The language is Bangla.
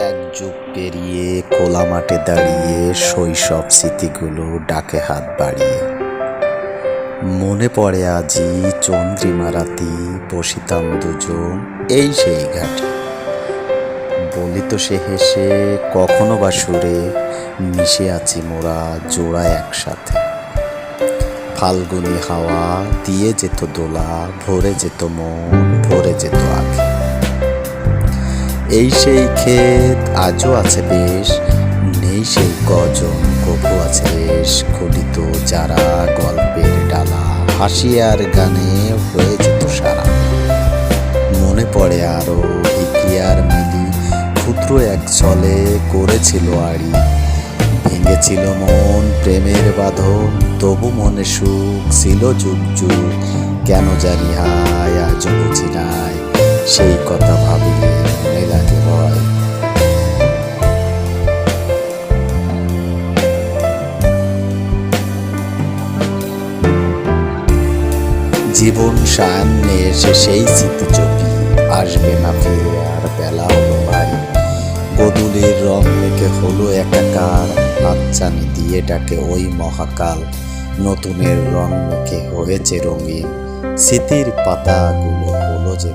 এক যুগ পেরিয়ে খোলা মাঠে দাঁড়িয়ে শৈশব স্মৃতিগুলো ডাকে হাত বাড়িয়ে। মনে পড়ে আজি চন্দ্রিমা রাতি বসিতাম দুজন এই সেই ঘাটে। বলিত সে হেসে কখনো বা সুরে, মিশে আছি মোরা জোড়ায় একসাথে। ফাল্গুনি হাওয়া দিয়ে যেত দোলা, ভরে যেত মন, ভরে যেত আগে। এই সেই ক্ষেত আজও আছে বেশ, নেই সেই গজন কবু আছে রেশ। খোদিত যারা গল্পের ডালা, হাসি আর গানে হয়ে যেত সারা। মনে পড়ে আরো হিকি আর মিলি, ক্ষুদ্র এক ছলে করেছিল আড়ি। ভেঙেছিল মন প্রেমের বাঁধন, তবু মনে সুখ ছিল যুগ যুগ। কেন জানি হায় আজও বুঝি নাই, সেই কথা ভাবিলে মনে লাগে ভয়। জীবন সামনে এসে সেই স্মৃতি চপি, আসবে না ফিরে আর বেলা হলো ভারী। বদুলের রং মেখে হলো একাকার, হাতছানি দিয়ে ডাকে ওই মহাকাল। নতুনের রং মেখে হয়েছে রঙিন, স্মৃতির পাতাগুলো হলো যে